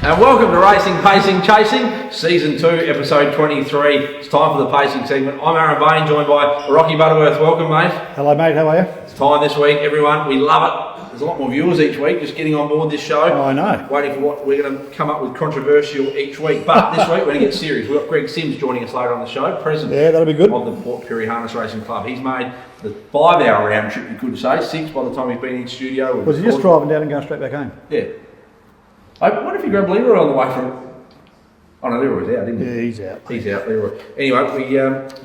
And welcome to Racing, Pacing, Chasing, Season 2, Episode 23. It's time for the pacing segment. I'm Aaron Bain, joined by Rocky Butterworth. Welcome, mate. Hello, mate. How are you? It's time this week, everyone. We love it. There's a lot more viewers each week just getting on board this show. Oh, I know. Waiting for what we're going to come up with controversial each week. But this week, we're going to get serious. We've got Greg Sims joining us later on the show, president that'll be good. of the Pirie Harness Racing Club. He's made the 5-hour round trip, you could say, 6 by the time he's been in studio. Was he just driving down and going straight back home? Yeah. I wonder if you grabbed Leroy on the way from... Oh no, Leroy's out, didn't he? Yeah, he's out. He's out, Leroy. Anyway,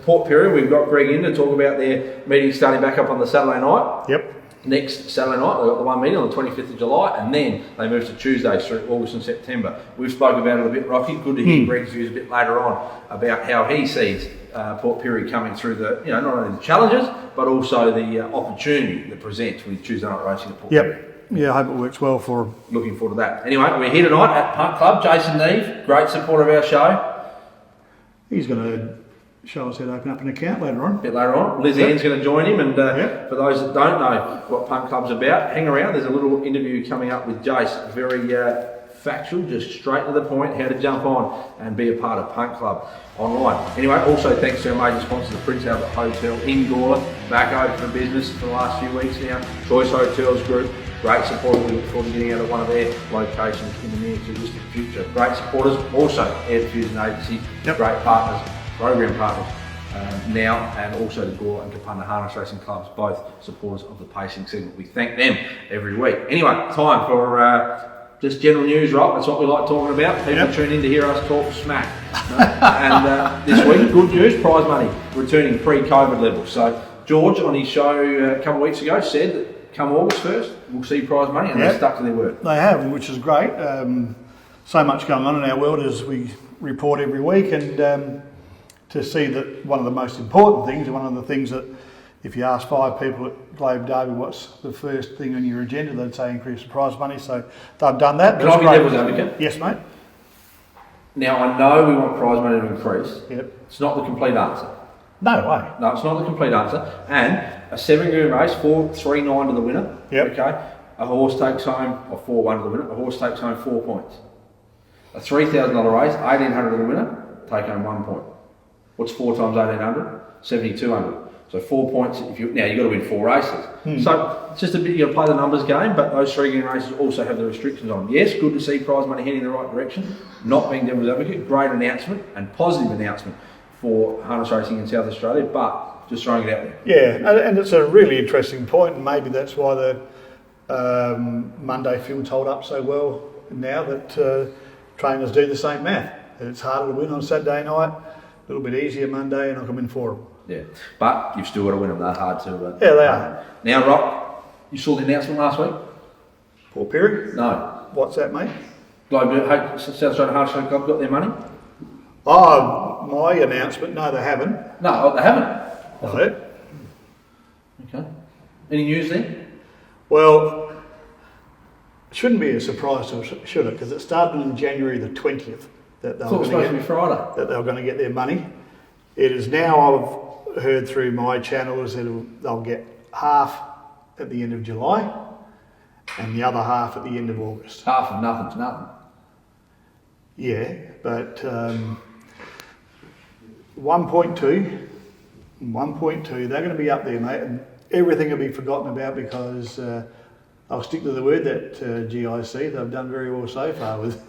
Port Pirie, we've got Greg in to talk about their meeting starting back up on the Saturday night. Yep. Next Saturday night, they've got the one meeting on the 25th of July, and then they move to Tuesdays through August and September. We've spoken about it a bit, Rocky. Good to hear Greg's views a bit later on about how he sees Port Pirie coming through the, not only the challenges, but also the opportunity that presents with Tuesday night racing at Port Pirie. Yeah, I hope it works well for him. Looking forward to that. Anyway, we're here tonight at Punt Club. Jason Neve, great supporter of our show. He's going to show us how to open up an account later on. A bit later on. Liz Ann's going to join him, and for those that don't know what Punt Club's about, hang around. There's a little interview coming up with Jace. Very factual, just straight to the point, how to jump on and be a part of Punt Club online. Anyway, also thanks to our major sponsor, the Prince Albert Hotel in Gawler, back open for business for the last few weeks now. Choice Hotels Group. Great supporters. We look forward to getting out of one of their locations in the near to distant future. Great supporters. Also, Air Diffusion Agency. Great partners, program partners now, and also the Gore and Piranha Harness Racing Clubs, both supporters of the pacing segment. We thank them every week. Anyway, time for just general news, right? That's what we like talking about. People tune in to hear us talk smack. And this week, good news, prize money returning pre-COVID levels. So George on his show a couple of weeks ago said that come August 1st, we'll see prize money, and they've stuck to their word. They have, which is great. So much going on in our world as we report every week, and to see that one of the most important things, one of the things that if you ask 5 people at Globe Derby what's the first thing on your agenda, they'd say increase the prize money, so they've done that. Can I be devil's advocate? Yes, mate. Now, I know we want prize money to increase. Yep. It's not the complete answer. No way. No, it's not the complete answer. And a 7-game race, 4-3-9 to the winner. Yep. Okay. A horse takes home, or 4-1 to the winner. A horse takes home 4 points. A $3,000 race, 1,800 to the winner, take home 1 point. What's 4 times 1,800? 7,200. So 4 points. You've got to win 4 races. So it's just a bit. You got to play the numbers game. But those 3-game races also have the restrictions on them. Yes, good to see prize money heading in the right direction. Not being devil's advocate, great announcement and positive announcement for harness racing in South Australia, but just throwing it out there. Yeah, and it's a really interesting point, and maybe that's why the Monday fields hold up so well now, that trainers do the same math. It's harder to win on Saturday night, a little bit easier Monday, and I'll come in for them. Yeah, but you've still got to win them. They're hard to... yeah, they are. Now, Rock, you saw the announcement last week? Port Pirie? No. What's that, mate? South Australian Harness Racing Club got their money? Oh, my announcement? No, they haven't. No, they haven't. That's it. Okay. Any news there? Well, it shouldn't be a surprise to us, should it? Because it started on January the 20th that they were going to get their money. It is now, I've heard through my channels, that they'll get half at the end of July and the other half at the end of August. Half of nothing to nothing. Yeah, but 1.2, they're going to be up there, mate, and everything will be forgotten about because I'll stick to the word that GIC, they've done very well so far with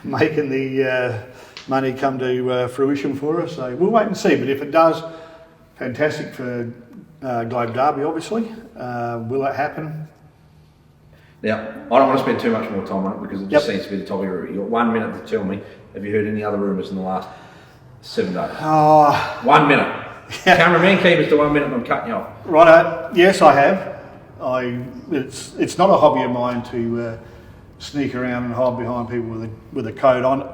making the money come to fruition for us. So we'll wait and see, but if it does, fantastic for Globe Derby, obviously. Will it happen? Now, I don't want to spend too much more time on it because it just seems to be the topic of it. You've got 1 minute to tell me, have you heard any other rumours in the last 7 days? 1 minute. Cameraman, keep us to 1 minute and I'm cutting you off. Righto, yes I have. It's not a hobby of mine to sneak around and hide behind people with a coat on.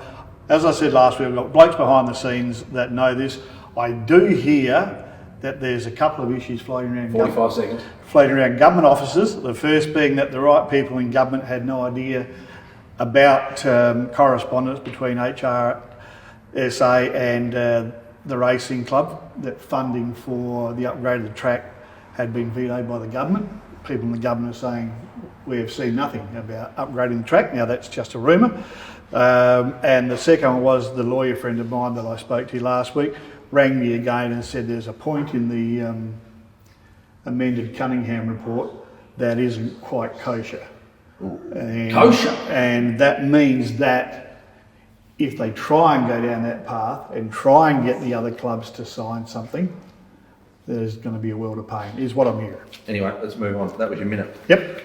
As I said last week, we've got blokes behind the scenes that know this. I do hear that there's a couple of issues floating around. 45 seconds. Floating around government offices. The first being that the right people in government had no idea about correspondence between HRSA and the racing club, that funding for the upgrade of the track had been vetoed by the government. People in the government are saying we have seen nothing about upgrading the track. Now that's just a rumour. And the second one was the lawyer friend of mine that I spoke to last week rang me again and said there's a point in the amended Cunningham report that isn't quite kosher. Kosher? And that means that if they try and go down that path and try and get the other clubs to sign something, there's going to be a world of pain, is what I'm hearing. Anyway, let's move on. That was your minute. Yep.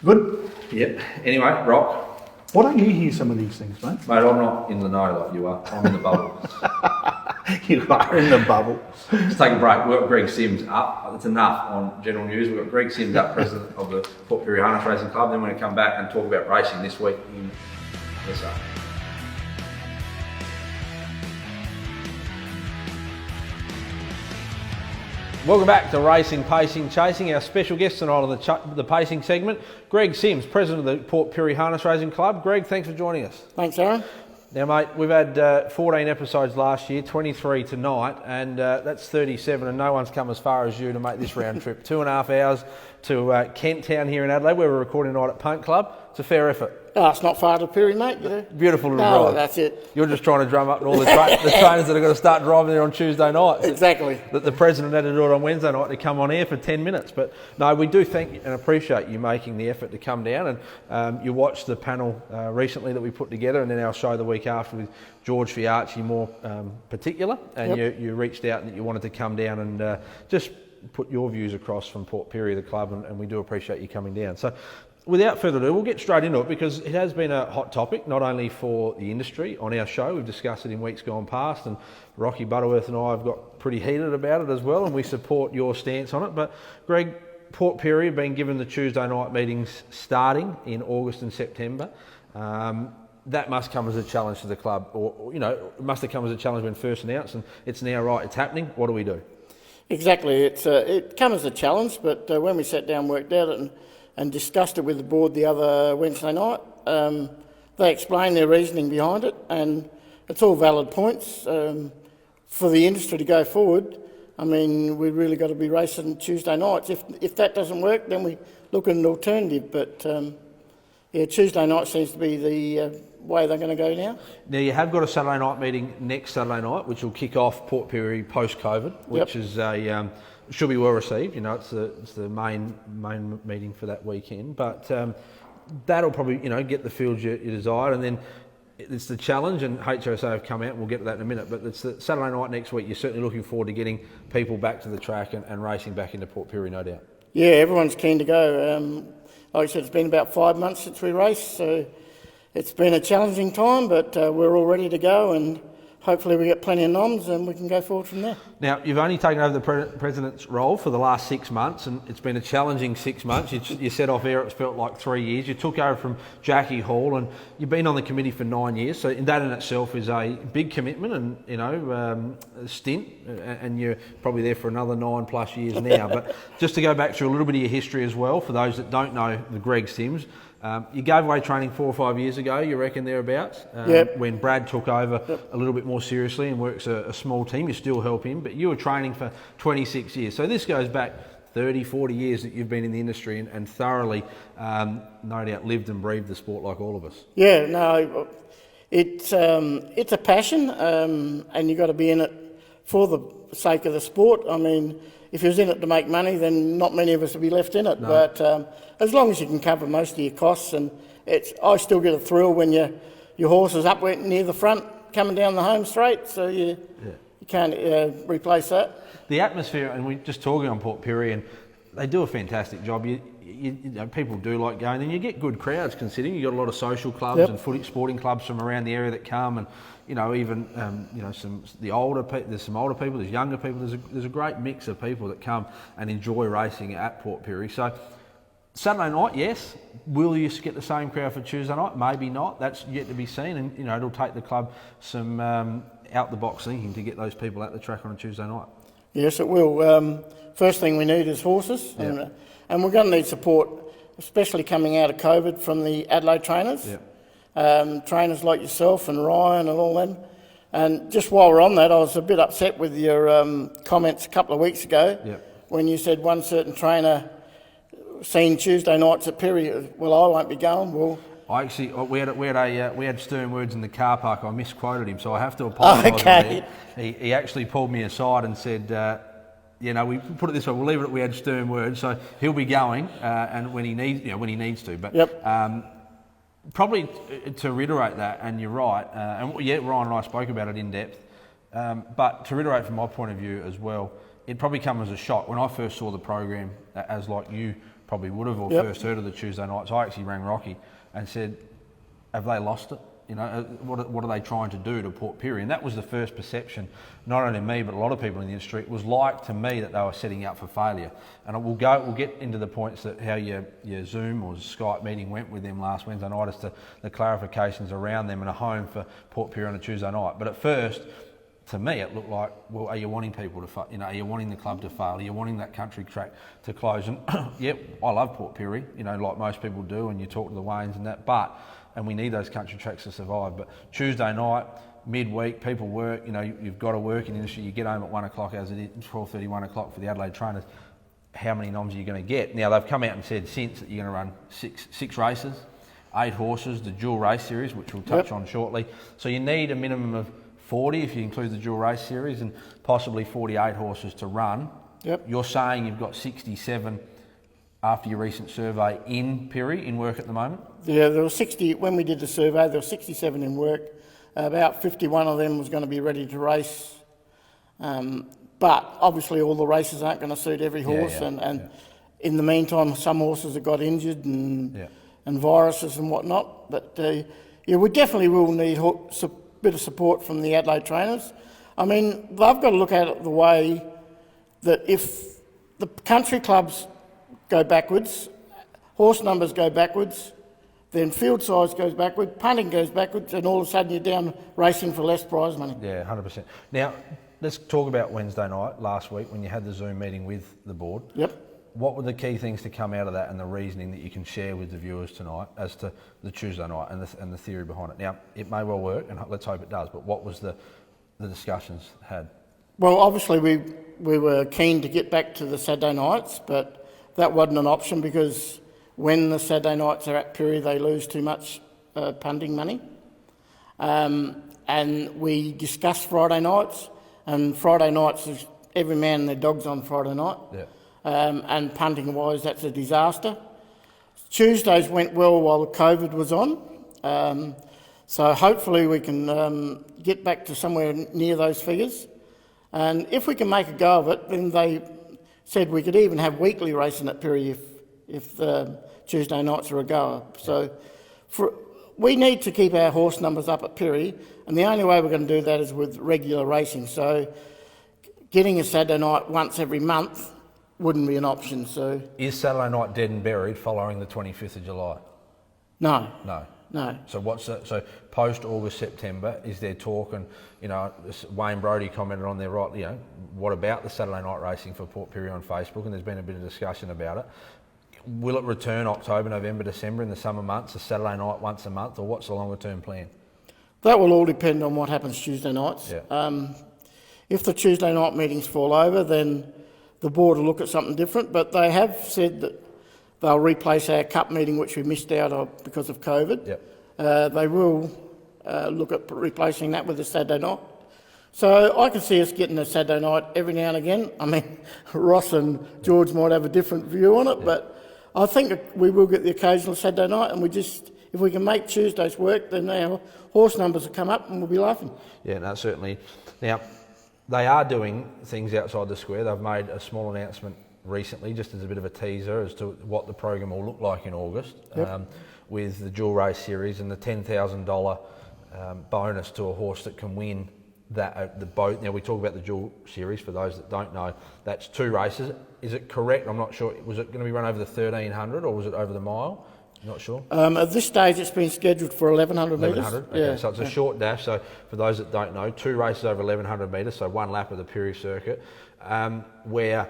Good? Yep. Anyway, Rock. Why don't you hear some of these things, mate? Mate, I'm not in the know like you are. I'm in the bubble. You are in the bubble. Let's take a break. We've got Greg Sims up. It's enough on general news. We've got Greg Sims up, president of the Pirie Harness Racing Club. Then we're going to come back and talk about racing this week in SA. Welcome back to Racing, Pacing, Chasing. Our special guest tonight on the pacing segment, Greg Sims, president of the Pirie Harness Racing Club. Greg, thanks for joining us. Thanks, Aaron. Now, mate, we've had 14 episodes last year, 23 tonight, and that's 37, and no one's come as far as you to make this round trip. 2.5 hours to Kent Town here in Adelaide, where we're recording tonight at Punt Club. It's a fair effort. Oh, it's not far to Pirie, mate. You know. Beautiful little no, ride. That's it. You're just trying to drum up all the trainers that are going to start driving there on Tuesday nights. Exactly. The president had to do it on Wednesday night to come on air for 10 minutes. But no, we do thank and appreciate you making the effort to come down. And you watched the panel recently that we put together, and then our show the week after with George Fiarchi more particular. And you reached out and you wanted to come down and just put your views across from Port Pirie, the club, and we do appreciate you coming down. So without further ado, we'll get straight into it because it has been a hot topic, not only for the industry on our show. We've discussed it in weeks gone past, and Rocky Butterworth and I have got pretty heated about it as well, and we support your stance on it. But Greg, Port Pirie have been given the Tuesday night meetings starting in August and September. That must come as a challenge to the club, or it must have come as a challenge when first announced, and it's now right, it's happening. What do we do? Exactly. It comes as a challenge, but when we sat down, worked out it, and discussed it with the board the other Wednesday night, they explained their reasoning behind it, and it's all valid points. For the industry to go forward, I mean, we've really got to be racing Tuesday nights. If that doesn't work, then we look at an alternative. But Tuesday night seems to be the way they're going to go now. Now, you have got a Saturday night meeting next Saturday night, which will kick off Port Pirie post-COVID, which is should be well received. It's the main meeting for that weekend, but that'll probably get the fields you desire, and then it's the challenge, and HRSA have come out, and we'll get to that in a minute, but it's the Saturday night next week. You're certainly looking forward to getting people back to the track and racing back into Port Pirie, no doubt. Yeah, everyone's keen to go. Like I said, it's been about 5 months since we raced, so it's been a challenging time, but we're all ready to go, and hopefully we get plenty of noms and we can go forward from there. Now, you've only taken over the president's role for the last 6 months, and it's been a challenging 6 months. You said off air it felt like 3 years. You took over from Jackie Hall, and you've been on the committee for 9 years, so that in itself is a big commitment and a stint, and you're probably there for another 9+ years now. But just to go back through a little bit of your history as well, for those that don't know the Greg Sims, you gave away training 4 or 5 years ago, you reckon, thereabouts, when Brad took over a little bit more seriously and works a small team. You still help him, but you were training for 26 years. So this goes back 30, 40 years that you've been in the industry and thoroughly, no doubt, lived and breathed the sport like all of us. Yeah, no, it's a passion, and you've got to be in it for the sake of the sport. I mean, if you're in it to make money, then not many of us will be left in it. No. But as long as you can cover most of your costs, and I still get a thrill when your horse is up near the front, coming down the home straight. So you can't replace that. The atmosphere, and we're just talking on Port Pirie, and they do a fantastic job. People do like going, and you get good crowds considering you've got a lot of social clubs and sporting clubs from around the area that come, and the older people. There's some older people, there's younger people. There's a great mix of people that come and enjoy racing at Port Pirie. So Saturday night, yes. Will you get the same crowd for Tuesday night? Maybe not. That's yet to be seen, and it'll take the club some out the box thinking to get those people at the track on a Tuesday night. Yes, it will. First thing we need is horses, and we're going to need support, especially coming out of COVID, from the Adelaide trainers. Trainers like yourself and Ryan and all them. And just while we're on that, I was a bit upset with your comments a couple of weeks ago when you said one certain trainer seen Tuesday nights at Pirie. Well, I won't be going. Well, we had stern words in the car park. I misquoted him, so I have to apologise. Okay. He actually pulled me aside and said, we put it this way. We'll leave it. We had stern words, so he'll be going, and when he needs to. But probably to reiterate that, and you're right. Ryan and I spoke about it in depth. But to reiterate from my point of view as well, it probably came as a shock when I first saw the program, as like you probably would have, or first heard of the Tuesday nights. I actually rang Rocky and said, have they lost it? What are they trying to do to Port Pirie? And that was the first perception, not only me, but a lot of people in the industry. It was like to me that they were setting up for failure. And we'll get into the points that how your Zoom or Skype meeting went with them last Wednesday night as to the clarifications around them and a home for Port Pirie on a Tuesday night. But at first, to me, it looked like, well, are you wanting people to fail? Are you wanting the club to fail? Are you wanting that country track to close? And I love Port Pirie, like most people do, and you talk to the Waynes and that, and we need those country tracks to survive. But Tuesday night, midweek, people work, you've got to work in the industry. You get home at 1 o'clock, as it is, 12:30, 1 o'clock for the Adelaide trainers. How many noms are you going to get? Now, they've come out and said since that you're going to run six races, 8 horses, the dual race series, which we'll touch on shortly. So you need a minimum of 40 if you include the dual race series, and possibly 48 horses to run. You're saying you've got 67 after your recent survey in Pirie in work at the moment? Yeah, there were 60, when we did the survey, there were 67 in work. About 51 of them was going to be ready to race. But obviously all the races aren't going to suit every horse, and in the meantime some horses have got injured and viruses and whatnot. But we definitely will need a bit of support from the Adelaide trainers. I mean, they've got to look at it the way that if the country clubs go backwards, horse numbers go backwards, then field size goes backwards, punting goes backwards, and all of a sudden you're down racing for less prize money. Yeah, 100%. Now, let's talk about Wednesday night last week when you had the Zoom meeting with the board. What were the key things to come out of that and the reasoning that you can share with the viewers tonight as to the Tuesday night and the theory behind it? Now, it may well work, and let's hope it does, but what was the discussions had? Well, obviously we were keen to get back to the Saturday nights, but that wasn't an option because when the Saturday nights are at Pirie, they lose too much punting money. And we discussed Friday nights, and Friday nights is every man and their dog's on Friday night. And punting wise, that's a disaster. Tuesdays went well while COVID was on. So hopefully we can get back to somewhere near those figures. And if we can make a go of it, then they said we could even have weekly racing at Pirie if Tuesday nights are a goer. So we need to keep our horse numbers up at Pirie, and the only way we're going to do that is with regular racing. So getting a Saturday night once every month wouldn't be an option. So is Saturday night dead and buried following the 25th of July? No. So so post August, September, is there talk? And Wayne Brodie commented on there, right? What about the Saturday night racing for Port Pirie on Facebook? And there's been a bit of discussion about it. Will it return October, November, December in the summer months, a Saturday night once a month, or what's the longer term plan? That will all depend on what happens Tuesday nights. If the Tuesday night meetings fall over, then the board will look at something different. But they have said that they'll replace our cup meeting, which we missed out on because of COVID. They will look at replacing that with a Saturday night. So I can see us getting a Saturday night every now and again. I mean, Ross and George might have a different view on it, but I think we will get the occasional Saturday night, and if we can make Tuesdays work, then our horse numbers will come up and we'll be laughing. Yeah, no, certainly. Now, they are doing things outside the square. They've made a small announcement recently, just as a bit of a teaser as to what the program will look like in August, with the dual race series and the $10,000 bonus to a horse that can win the boat. Now, we talk about the dual series, for those that don't know, that's 2 races. Is it correct? I'm not sure. Was it going to be run over the 1,300 or was it over the mile? Not sure. At this stage, it's been scheduled for 1,100 metres. 1,100? Okay, so it's a short dash. So for those that don't know, 2 races over 1,100 metres, so 1 lap of the Pirie circuit, where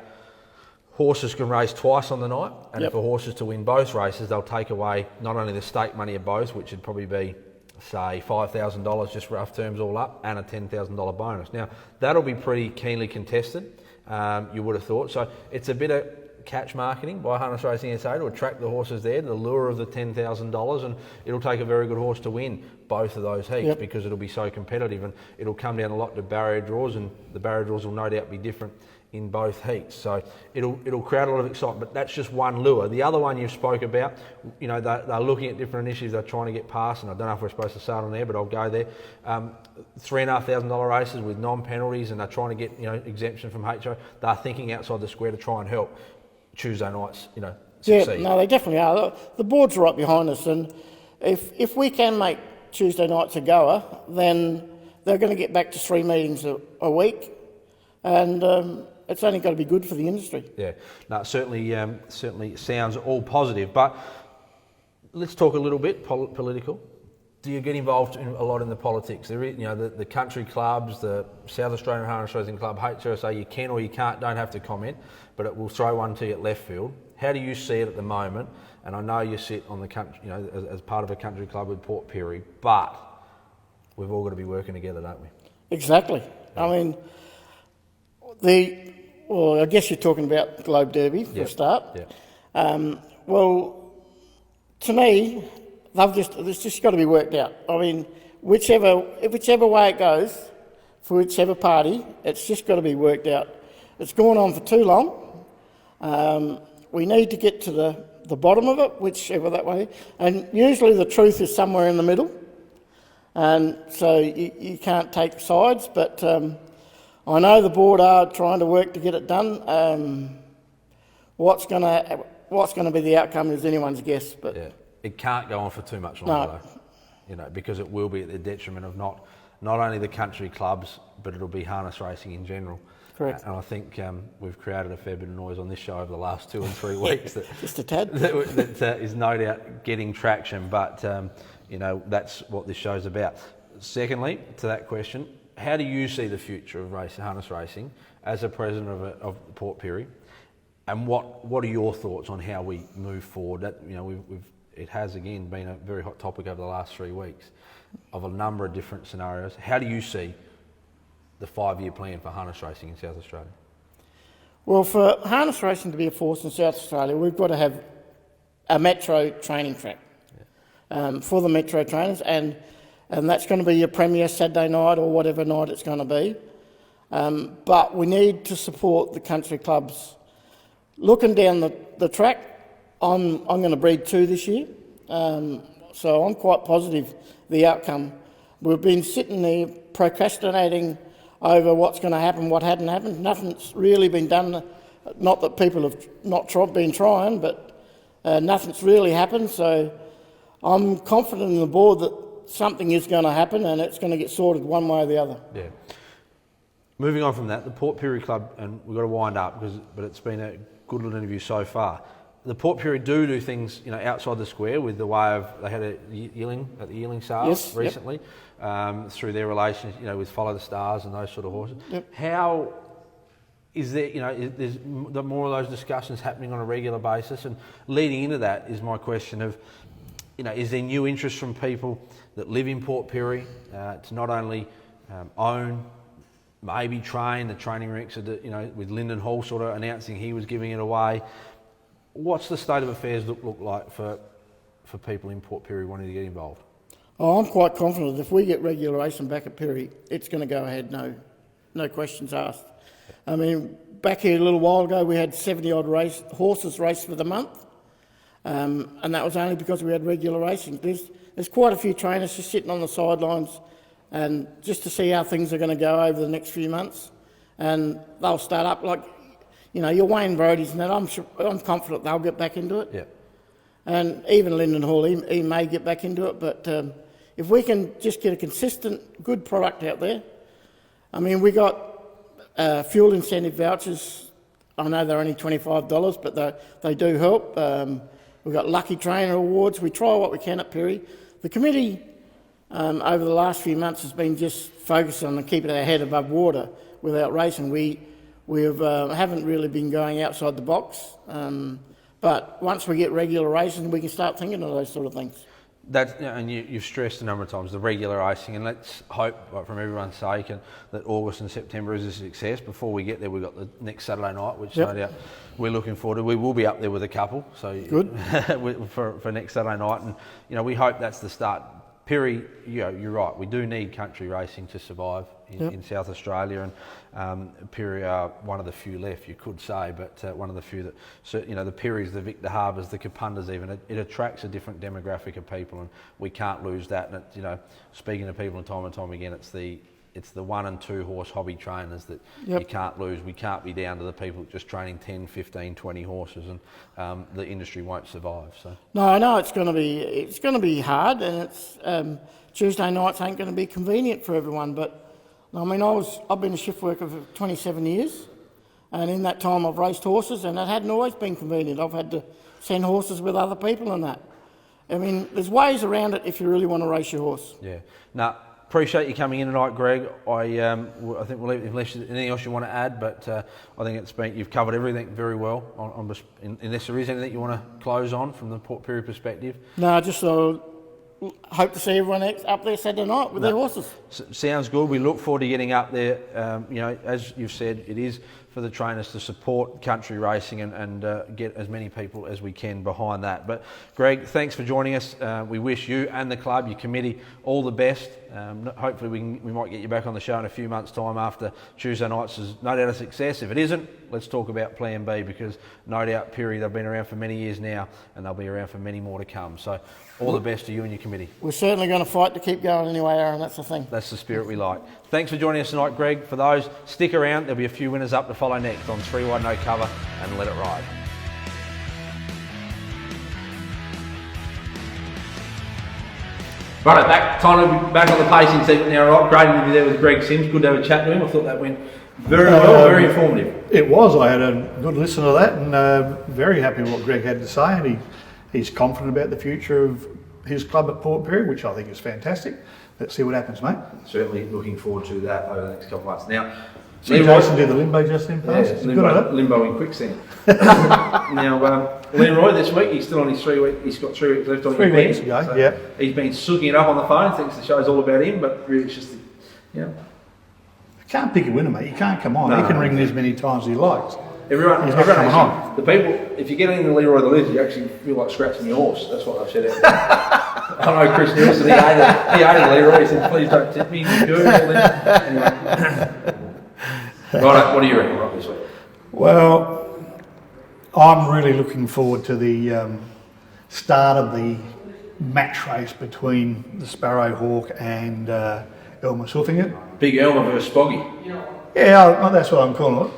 horses can race twice on the night, and for horses to win both races, they'll take away not only the stake money of both, which would probably be, say, $5,000, just rough terms all up, and a $10,000 bonus. Now, that'll be pretty keenly contested, you would have thought. So it's a bit of catch marketing by Harness Racing SA to attract the horses there, the lure of the $10,000, and it'll take a very good horse to win both of those heats because it'll be so competitive, and it'll come down a lot to barrier draws, and the barrier draws will no doubt be different in both heats. So it'll create a lot of excitement, but that's just one lure. The other one you spoke about, you know, they're looking at different initiatives they're trying to get past, and I don't know if we're supposed to start on there, but I'll go there. $3,500 races with non-penalties, and they're trying to get, you know, exemption from HO. They're thinking outside the square to try and help Tuesday nights, you know, succeed. Yeah, no, they definitely are. The board's right behind us, and if we can make Tuesday nights a goer, then they're going to get back to 3 meetings a week, and it's only got to be good for the industry. Yeah, no, certainly sounds all positive. But let's talk a little bit political. Do you get involved a lot in the politics? There is, you know, the country clubs, the South Australian Harness Racing Club, HRSA, you can or you can't, don't have to comment, but it will throw one to you at left field. How do you see it at the moment? And I know you sit on the country, you know, as part of a country club with Port Pirie, but we've all got to be working together, don't we? Exactly. Yeah. I mean, well, I guess you're talking about Globe Derby for a start. Yeah. Well, to me, it's just got to be worked out. I mean, whichever way it goes, for whichever party, it's just got to be worked out. It's gone on for too long. We need to get to the bottom of it, whichever that way. And usually the truth is somewhere in the middle. And so you can't take sides, but I know the board are trying to work to get it done. What's going to be the outcome is anyone's guess. But yeah. It can't go on for too much longer, though, you know, because it will be at the detriment of not only the country clubs, but it'll be harness racing in general. Correct. And I think we've created a fair bit of noise on this show over the last 2 and 3 weeks. Just a tad. That is no doubt getting traction, but you know, that's what this show's about. Secondly, to that question, how do you see the future of harness racing as a president of Port Pirie, and what are your thoughts on how we move forward? That, you know, it has again been a very hot topic over the last 3 weeks of a number of different scenarios. How do you see the 5-year plan for harness racing in South Australia? Well, for harness racing to be a force in South Australia, we've got to have a metro training track for the metro trainers, and that's going to be your premier Saturday night or whatever night it's going to be. But we need to support the country clubs. Looking down the track, I'm going to breed 2 this year, so I'm quite positive the outcome. We've been sitting there procrastinating over what's going to happen, what hadn't happened. Nothing's really been done. Not that people have been trying, but nothing's really happened. So I'm confident in the board that something is going to happen and it's going to get sorted one way or the other. Yeah. Moving on from that, the Port Pirie Club, and we've got to wind up, but it's been a good little interview so far. The Port Pirie do things, you know, outside the square with the way of, they had a yearling at the yearling sales recently, through their relations, you know, with Follow the Stars and those sort of horses. Yep. How is there, you know, there's more of those discussions happening on a regular basis? And leading into that is my question of, you know, is there new interest from people that live in Port Pirie to not only own, maybe train? The training ranks, you know, with Lyndon Hall sort of announcing he was giving it away. What's the state of affairs look like for people in Port Pirie wanting to get involved? Oh, I'm quite confident if we get regular racing back at Pirie, it's going to go ahead, no questions asked. I mean, back here a little while ago, we had 70-odd horses race for the month, and that was only because we had regular racing. There's quite a few trainers just sitting on the sidelines and just to see how things are going to go over the next few months, and they'll start up like, you know, your Wayne Brody's and that. I'm confident they'll get back into it. Yeah. And even Lyndon Hall, he may get back into it. But if we can just get a consistent, good product out there, I mean, we got fuel incentive vouchers. I know they're only $25, but they do help. We've got lucky trainer awards. We try what we can at Pirie. The committee over the last few months has been just focused on keeping our head above water without racing. We haven't really been going outside the box, but once we get regular racing, we can start thinking of those sort of things. That, and you've stressed a number of times the regular racing, and let's hope, from everyone's sake, that August and September is a success. Before we get there, we've got the next Saturday night, which no doubt we're looking forward to. We will be up there with a couple, so good for next Saturday night, and we hope that's the start. Pirie, you're right. We do need country racing to survive in South Australia, and Pirie are one of the few left, you could say, but one of the few that, the Piries, the Victor Harbors, the Kapundas even, it attracts a different demographic of people, and we can't lose that. And speaking to people time and time again, it's the 1 and 2 horse hobby trainers that you can't lose. We can't be down to the people just training 10, 15, 20 horses, and the industry won't survive. So no, I know it's going to be hard, and it's Tuesday nights ain't going to be convenient for everyone. But I mean, I've been a shift worker for 27 years, and in that time I've raced horses, and it hadn't always been convenient. I've had to send horses with other people and that. I mean, there's ways around it if you really want to race your horse. Yeah. Now, appreciate you coming in tonight, Greg. I think we'll leave unless there's anything else you want to add, but I think you've covered everything very well. Unless there is anything you want to close on from the Port Pirie perspective. No, just hope to see everyone up there Saturday night with their horses. Sounds good. We look forward to getting up there. As you've said, it is for the trainers to support country racing and get as many people as we can behind that. But Greg, thanks for joining us. We wish you and the club, your committee, all the best. Hopefully we might get you back on the show in a few months' time after Tuesday nights is no doubt a success. If it isn't, let's talk about Plan B, because no doubt Pirie, they've been around for many years now, and they'll be around for many more to come. So all the best to you and your committee. We're certainly going to fight to keep going anyway, Aaron. That's the thing. That's the spirit we like. Thanks for joining us tonight, Greg. For those, stick around. There'll be a few winners up to follow next on 3 Wide No Cover and Let It Ride. Right, time to be back on the pacing segment now, right? Great interview there with Greg Sims. Good to have a chat to him. I thought that went very well, very informative. It was. I had a good listen to that, and very happy with what Greg had to say, and he's confident about the future of his club at Port Pirie, which I think is fantastic. Let's see what happens, mate. Certainly looking forward to that over the next couple of months. Now, see Jason do the limbo just in past. Yeah, limbo in quicksand. Now, Leroy this week, he's still on his 3 week. He's got 3 weeks left on his 3 weeks ago. So yeah, he's been sooking it up on the phone. Thinks the show's all about him, but really it's just, You can't pick a winner, mate. You can't come on. He can ring as many times as he likes. Everyone coming on. The people, if you get in the Leroy the Lizard, you actually feel like scratching your horse. That's what I've said out there. I know Chris Nielsen, he hated Leroy. He said, please don't tip me. Anyway. Right, what do you reckon right this week? Well, I'm really looking forward to the start of the match race between the Sparrow Hawk and Elmer's Hoofing It. Big Elmer versus Spoggy. Yeah, that's what I'm calling it.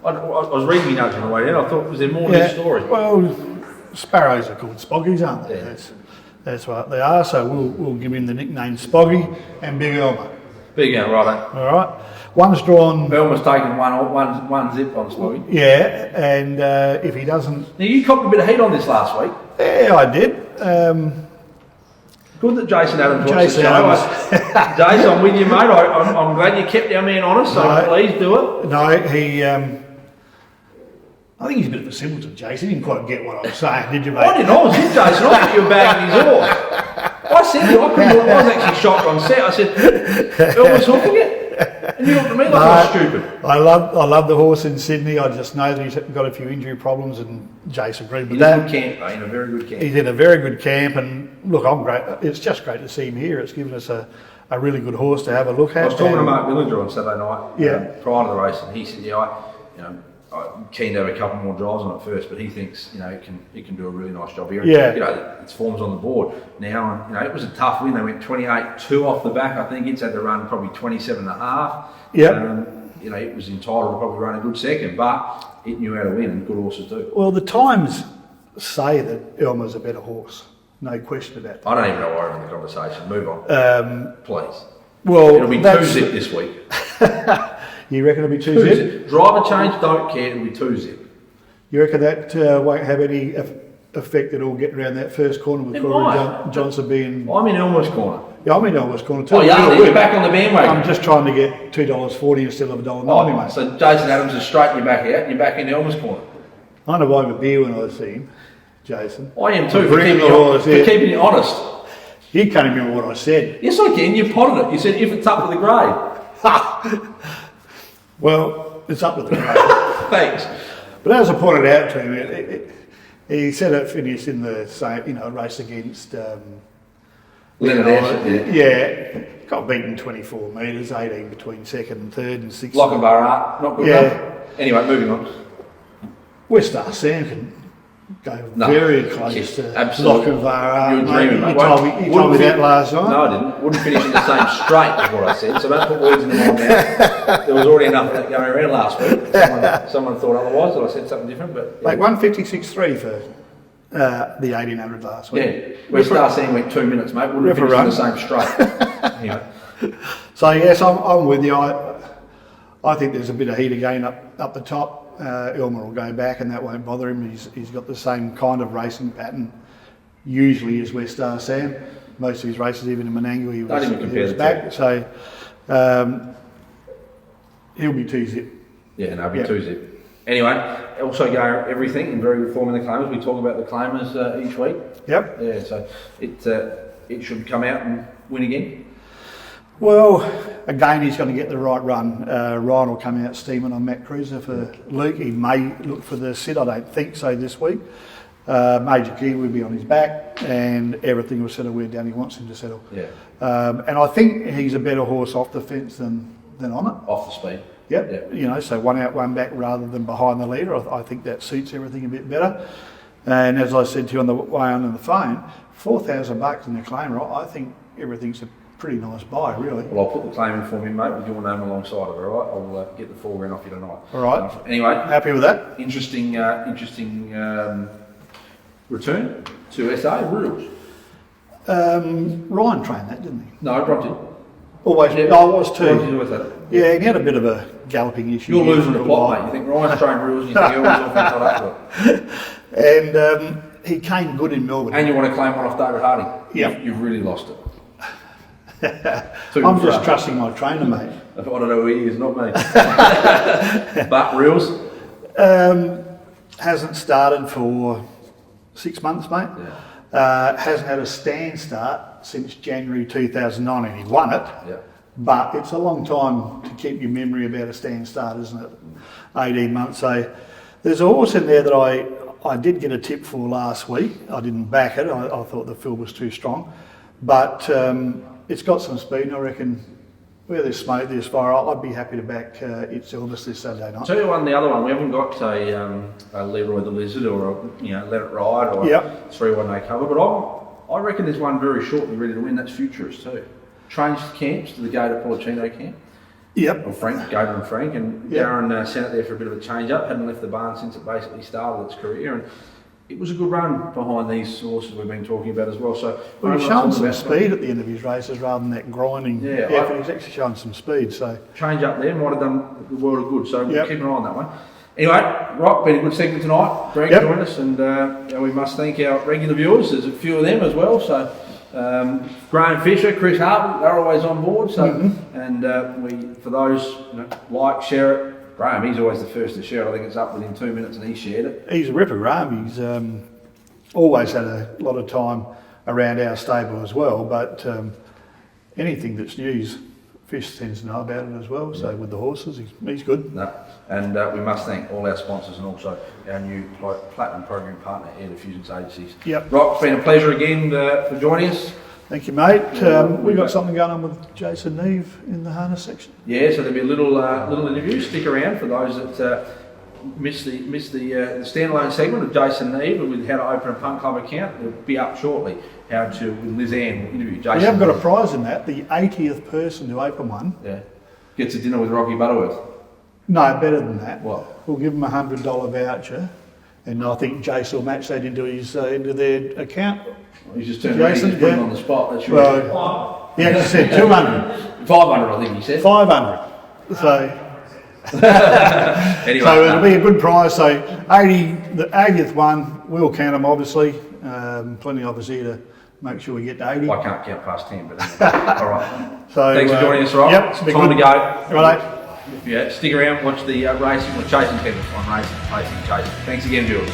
I was reading my notes on the way down. I thought, was there more to the story? Well, Sparrows are called Spoggies, aren't they? Yeah. That's what they are, so we'll give him the nickname Spoggy and Big Elmer. Big Elmer, right. All right. One's drawn... Elmer's taken one zip on Spoggy. Yeah, and if he doesn't... Now, you copped a bit of heat on this last week. Yeah, I did. Good that Jason Adams watched the show. Jason, I'm with you, mate. I'm glad you kept our man honest, so please do it. No, he... I think he's a bit of a simpleton, Jason. He didn't quite get what I was saying, did you, mate? I didn't. I was with Jason. I thought you were bagging his horse. I said to him, I was actually shocked on set. I said, Elmer's hoofing it? And you looked at me like I was stupid. I love the horse in Sydney. I just know that he's got a few injury problems, and Jason agreed with that. He's in good camp, mate. In a very good camp. He's in a very good camp, and look, I'm great. It's just great to see him here. It's given us a really good horse to have a look at. I was talking to Mark Willinger on Saturday night, prior to the race, and he said, I'm keen to have a couple more drives on it first, but he thinks, he can do a really nice job here. Yeah. Its form's on the board now, and it was a tough win. They went 28-2 off the back. I think it's had to run probably 27.5. Yeah. It was entitled to probably run a good second, but it knew how to win, and good horses do. Well, the Times say that Elmer's a better horse. No question about that. I don't even know why we're in the conversation. Move on, please. Well, it'll be 2-zip this week. You reckon it'll be 2-zip? Driver change, don't care, it'll be 2-zip. You reckon that won't have any effect at all getting around that first corner with Corey Johnson being... I'm in Elmer's corner. Yeah, I'm in Elmer's corner too. Oh, you're back on the bandwagon. I'm just trying to get $2.40 instead of $1.90, mate. So Jason Adams has straightened you back out and you're back in Elmer's corner. I know I have a beer when I see him, Jason. I am too, for keeping you honest. You can't remember what I said. Yes, I can. You potted it. You said if it's up to the grade. Well, it's up to the grade. Thanks. But as I pointed out to him, he said it finished in the same, race against Leonard Asher, yeah, got beaten 24 metres, 18 between second and third and sixth. Lochinvar, not good enough. Anyway, moving on. West Star Sam can go very close to Lochinvar. You were dreaming, mate. You told me that last night. No, I didn't. Wouldn't finish in the same straight as what I said, so don't put words in the mind now. There was already enough of that going around last week. Someone thought otherwise, that I said something different, but... Yeah. Like 156.3 for the 1800 last week. Yeah, West Star Sam went 2 minutes, mate. Wouldn't have finished in the same straight. Anyway. So, yes, I'm with you. I think there's a bit of heat again up the top. Elmer will go back and that won't bother him. He's got the same kind of racing pattern usually as West Star Sam. Most of his races, even in Menangle, he was back. So he'll be 2-zip. Yeah, no, he'll be 2-zip. Anyway, also go everything in very good form in the claimers. We talk about the claimers each week. Yep. Yeah, so it should come out and win again. Well, again, he's going to get the right run. Ryan will come out steaming on Matt Cruiser for Luke. He may look for the sit. I don't think so this week. Major Key will be on his back and everything will settle where Danny wants him to settle. Yeah. And I think he's a better horse off the fence than on it. Off the speed. Yep. So one out, one back rather than behind the leader. I think that suits everything a bit better. And as I said to you on the way on the phone, $4,000 in the claimer, I think everything's a pretty nice buy, really. Well, I'll put the claim in for me, mate, with your name alongside of it, all right? I'll get the $4,000 off you tonight. All right. Anyway. Happy with that? Interesting return to SA Rules. Ryan trained that, didn't he? No, Bron did. Always. Yeah. No, I was too. Bron did with that. Yeah, he had a bit of a galloping issue. You're losing the plot, mate. You think Ryan's trained Rules and you think Elmer's off not up to it. And he came good in Melbourne. And you want to claim one off David Harding. Yeah. You've really lost it. I'm just trusting my trainer, mate. I don't know who he is, not me. But Reels? Hasn't started for 6 months, mate. Yeah. Hasn't had a stand start since January 2009 and he won it. Yeah. But it's a long time to keep your memory about a stand start, isn't it? 18 months. So there's a horse in there that I did get a tip for last week. I didn't back it. I thought the field was too strong. But it's got some speed, and I reckon where there's smoke, there's fire. I'd be happy to back It's Elvis this Saturday night. Tell you one, the other one, we haven't got a Leroy the Lizard or a Let It Ride or 3-1 no cover, but I reckon there's one very shortly ready to win. That's Futurist too. Changed camps to the Gator Policino camp. Yep. Or Frank, Gator and Frank, and Darren sent it there for a bit of a change up. Hadn't left the barn since it basically started its career, and it was a good run behind these horses we've been talking about as well. So he's showing some speed at the end of his races rather than that grinding effort. He's actually showing some speed. So change up there might have done the world of good. So we'll keep an eye on that one. Anyway, right, been a good segment tonight. Greg joined us, and we must thank our regular viewers. There's a few of them as well. So Graham Fisher, Chris Hartwell, they're always on board. So and we, for those like, share it. Graham, he's always the first to share it. I think it's up within 2 minutes and he shared it. He's a ripper, Graham. He's always had a lot of time around our stable as well, but anything that's news, Fish tends to know about it as well. So with the horses, he's good. No. And we must thank all our sponsors and also our new Platinum Program partner, Air Diffusions Agencies. Yep. Right, it's been a pleasure again for joining us. Thank you, mate. We've got something going on with Jason Neve in the harness section. Yeah, so there'll be a little interview. Stick around for those that missed the standalone segment of Jason Neve with how to open a punt club account. It'll be up shortly. How to, with Liz Ann, interview Jason. We have got a prize in that. The 80th person to open one. Yeah. Gets a dinner with Rocky Butterworth. No, better than that. What? We'll give them a $100 voucher, and I think Jason will match that into their account. He's just turned around, he's put him on the spot. That's right. Well, he actually said 200. 500, I think he said. 500. So. Anyway, so it'll be a good prize. So the 80th one, we'll count them obviously. Plenty of us here to make sure we get to 80. I can't count past 10, but anyway. All right. So thanks for joining us, Rob. Yep, it's time to go. Right. Yeah, stick around, watch the racing. We're chasing Kevin on Racing, Chasing. Thanks again, viewers.